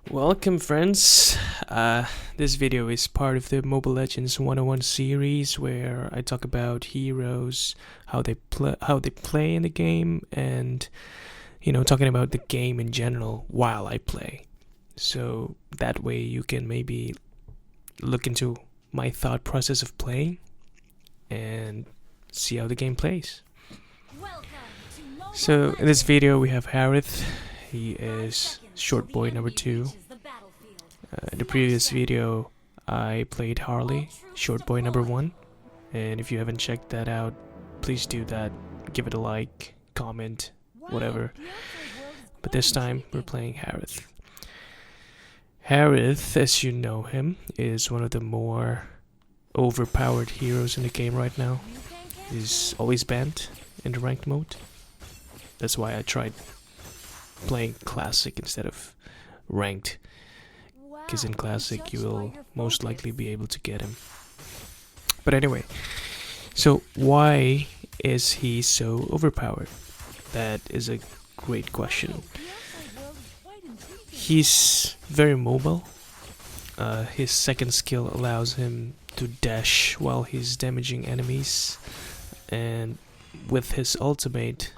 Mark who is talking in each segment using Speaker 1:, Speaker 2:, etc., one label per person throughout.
Speaker 1: Welcome friends, this video is part of the Mobile Legends 101 series where I talk about heroes, how they play in the game, and talking about the game in general while I play. So that way you can maybe look into my thought process of playing and see how the game plays. So in this video we have Harith. He is short boy number 2. In the previous video I played Harley, short boy number 1, and if you haven't checked that out, please do that. Give it a like, comment, whatever. But this time we're playing Harith. Harith, as you know him, is one of the more overpowered heroes in the game right now. He's always banned in the ranked mode. That's why I tried playing classic instead of ranked, because in classic you will most likely be able to get him. But anyway, so why is he so overpowered? That is a great question. He's very mobile. His second skill allows him to dash while he's damaging enemies, and with his ultimate,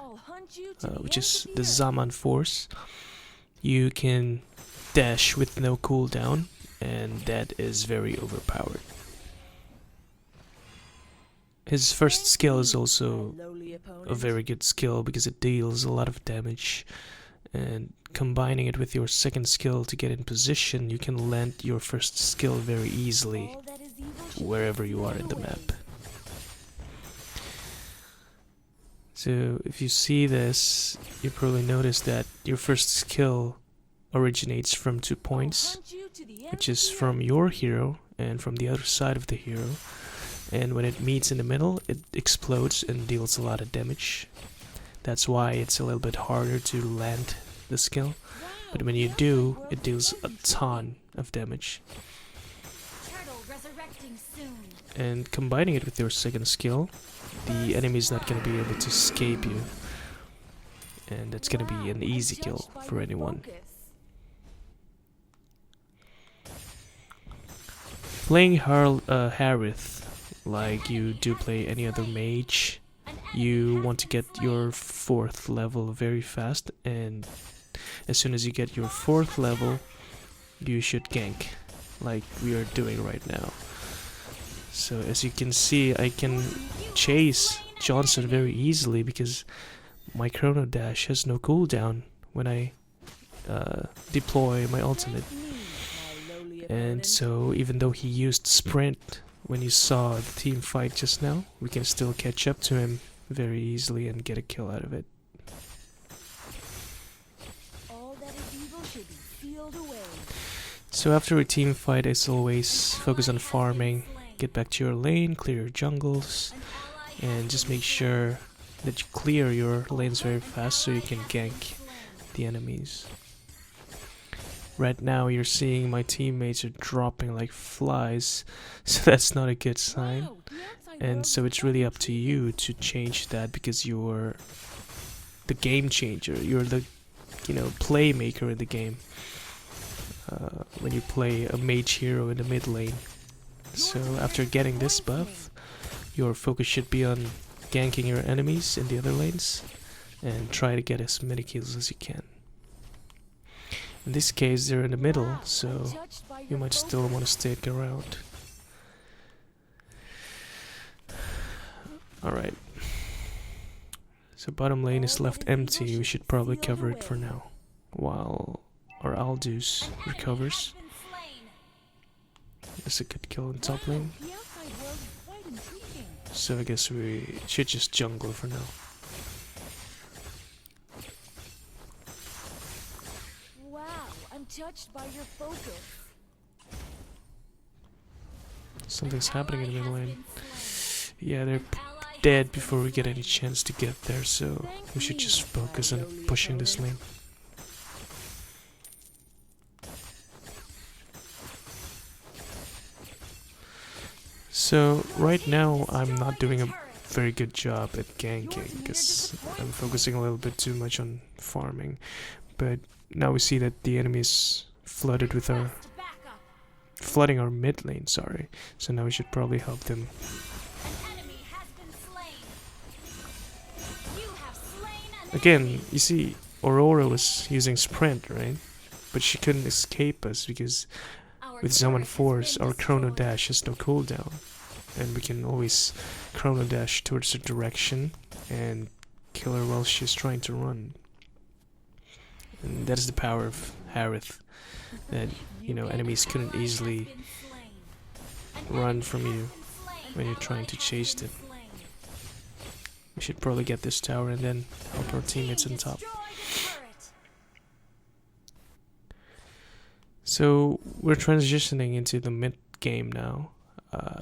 Speaker 1: which is the Zaman Force, you can dash with no cooldown, and that is very overpowered. His first skill is also a very good skill because it deals a lot of damage, and combining it with your second skill to get in position, you can land your first skill very easily wherever you are in the map. So if you see this, you probably notice that your first skill originates from 2 points, which is from your hero and from the other side of the hero, and when it meets in the middle it explodes and deals a lot of damage. That's why it's a little bit harder to land the skill, but when you do, it deals a ton of damage. And combining it with your second skill, the enemy is not going to be able to escape you, and that's going to be an easy kill for anyone. Playing Harith like you do play any other mage, you want to get your 4th level very fast, and as soon as you get your 4th level you should gank like we are doing right now. So as you can see, I can chase Johnson very easily because my chrono dash has no cooldown when I deploy my ultimate. And so even though he used sprint when you saw the team fight just now, we can still catch up to him very easily and get a kill out of it. So after a team fight, as always, focus on farming. Get back to your lane, clear your jungles, and just make sure that you clear your lanes very fast so you can gank the enemies. Right now you're seeing my teammates are dropping like flies, so that's not a good sign. And so it's really up to you to change that, because you're the game changer. You're the playmaker in the game when you play a mage hero in the mid lane. So after getting this buff, your focus should be on ganking your enemies in the other lanes and try to get as many kills as you can. In this case they're in the middle, so you might still want to stick around. Alright, so bottom lane is left empty. We should probably cover it for now while our Aldous recovers. That's a good kill in top lane. So I guess we should just jungle for now.
Speaker 2: Wow, I'm touched by your focus.
Speaker 1: Something's happening in the mid lane. Yeah, they're dead before we get any chance to get there, so we should just focus on pushing this lane. So right now I'm not doing a very good job at ganking because I'm focusing a little bit too much on farming, but now we see that the enemy is flooded with our flooding our mid lane, sorry. So now we should probably help them. Again, you see, Aurora was using sprint, right? But she couldn't escape us because with Summon Force, our Chrono Dash has no cooldown. And we can always Chrono Dash towards her direction and kill her while she's trying to run. And that is the power of Harith. That, you know, enemies couldn't easily run from you when you're trying to chase them. We should probably get this tower and then help our teammates on top. So we're transitioning into the mid game now.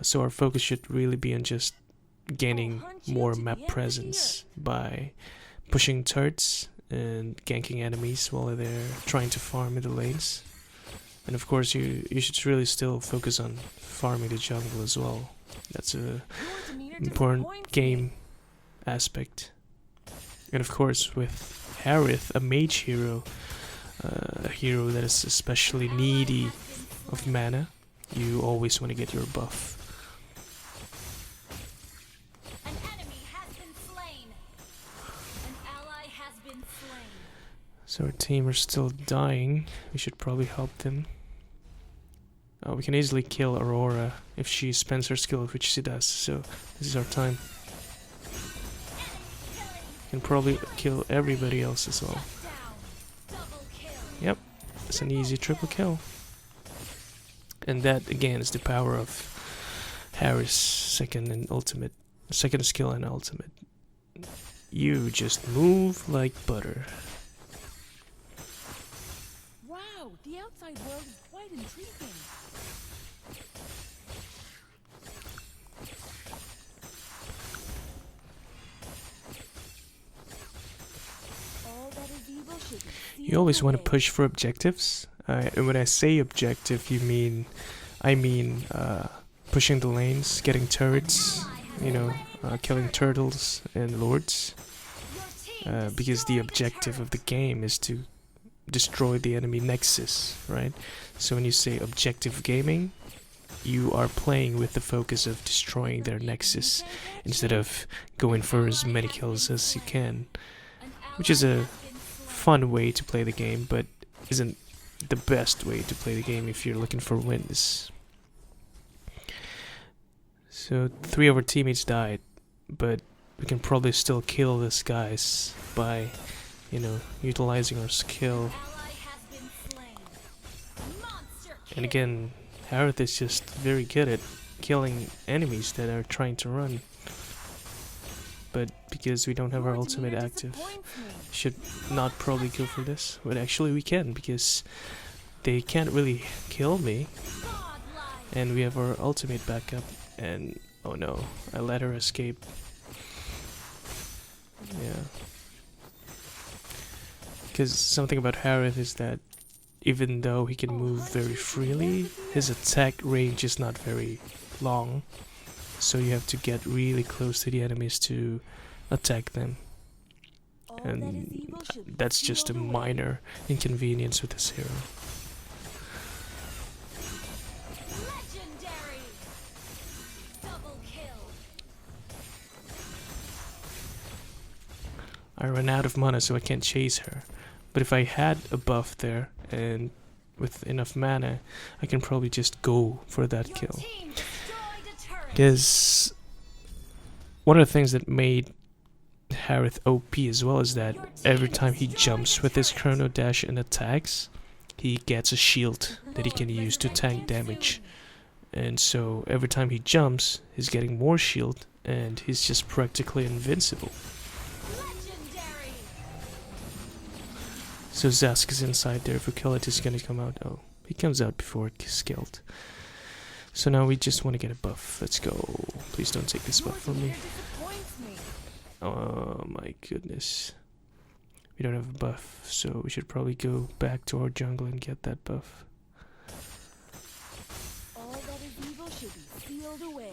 Speaker 1: So our focus should really be on just gaining more map presence by pushing turrets and ganking enemies while they're trying to farm in the lanes. And of course you should really still focus on farming the jungle as well. That's a important game aspect. And of course with Harith, a mage hero, a hero that is especially needy of mana, you always want to get your buff.
Speaker 2: An enemy has been slain. An ally has been slain.
Speaker 1: So our team are still dying. We should probably help them. We can easily kill Aurora if she spends her skill, which she does. So this is our time. Can probably kill everybody else as well. Yep, it's an easy triple kill. And that again is the power of Harith's second skill and ultimate. You just move like butter.
Speaker 2: Wow, the outside world is quite intriguing.
Speaker 1: You always want to push for objectives. And when I say objective, I mean pushing the lanes, getting turrets, you know, killing turtles and lords. Because the objective of the game is to destroy the enemy nexus, right? So when you say objective gaming, you are playing with the focus of destroying their nexus instead of going for as many kills as you can, which is a fun way to play the game, but isn't the best way to play the game if you're looking for wins. So 3 of our teammates died, but we can probably still kill these guys by, you know, utilizing our skill. And again, Harith is just very good at killing enemies that are trying to run. But because we don't have our ultimate active, should not probably go for this. But actually we can, because they can't really kill me. And we have our ultimate backup. And oh no, I let her escape. Yeah. Because something about Harith is that even though he can move very freely, his attack range is not very long. So you have to get really close to the enemies to attack them. And that's just a minor inconvenience with this hero. I ran out of mana, so I can't chase her. But if I had a buff there and with enough mana, I can probably just go for that kill. Because one of the things that made Harith OP as well is that every time he jumps with his Chrono Dash and attacks, he gets a shield that he can use to tank damage. And so every time he jumps, he's getting more shield and he's just practically invincible. So Zask is inside there. If we kill it, he's gonna come out. Oh, he comes out before it gets killed. So now we just want to get a buff. Let's go. Please don't take this buff from me. Oh my goodness. We don't have a buff, so we should probably go back to our jungle and get that buff.
Speaker 2: All that is evil should be sealed away.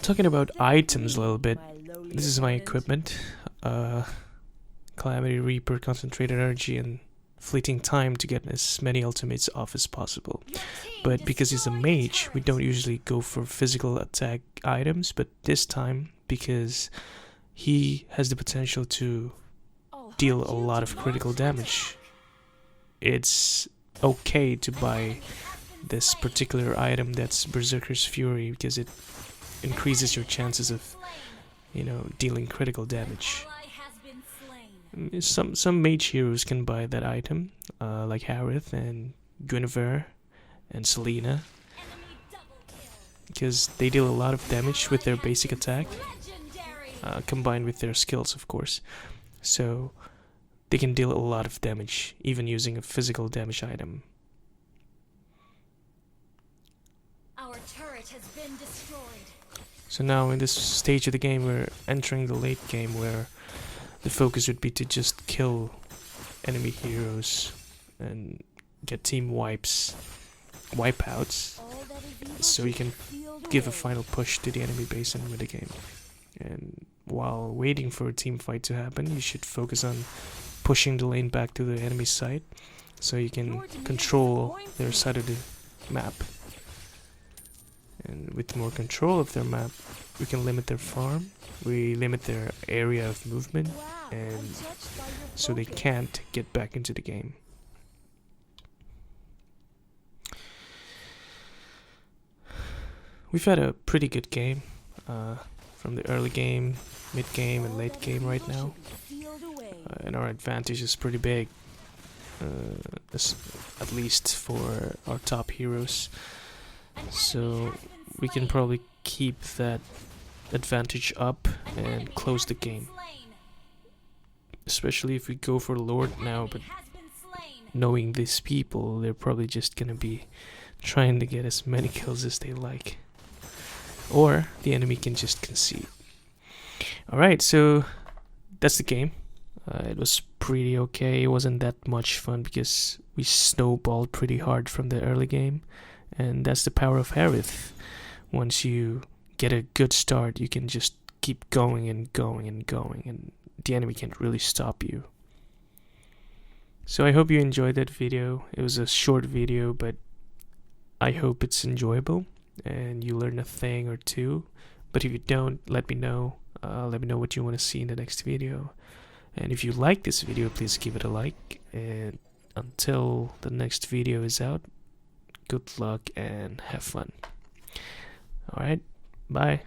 Speaker 1: Talking about items a little bit, this is my equipment. Calamity Reaper, Concentrated Energy, and Fleeting Time to get as many ultimates off as possible. But because he's a mage, we don't usually go for physical attack items, but this time, because he has the potential to deal a lot of critical damage, it's okay to buy this particular item that's Berserker's Fury, because it increases your chances of, you know, dealing critical damage. Some mage heroes can buy that item, like Harith and Guinevere and Selena, because they deal a lot of damage with their basic attack, combined with their skills, of course. So they can deal a lot of damage, even using a physical damage item.
Speaker 2: Our turret has been destroyed.
Speaker 1: So now in this stage of the game, we're entering the late game, where the focus would be to just kill enemy heroes and get team wipeouts, so you can give a final push to the enemy base and win the game. And while waiting for a team fight to happen, you should focus on pushing the lane back to the enemy side, so you can control their side of the map. And with more control of their map, we can limit their farm, we limit their area of movement, and so they can't get back into the game. We've had a pretty good game from the early game, mid game, and late game right now, and our advantage is pretty big, at least for our top heroes. So we can probably keep that advantage up and close the game, especially if we go for Lord now. But knowing these people, they're probably just gonna be trying to get as many kills as they like, or the enemy can just concede. Alright, so that's the game. It was pretty okay. It wasn't that much fun because we snowballed pretty hard from the early game, and that's the power of Harith. Once you get a good start, you can just keep going and going and going, and the enemy can't really stop you. So I hope you enjoyed that video. It was a short video, but I hope it's enjoyable and you learn a thing or two. But if you don't, let me know. Let me know what you want to see in the next video. And if you like this video, please give it a like. And until the next video is out, good luck and have fun. Alright, bye.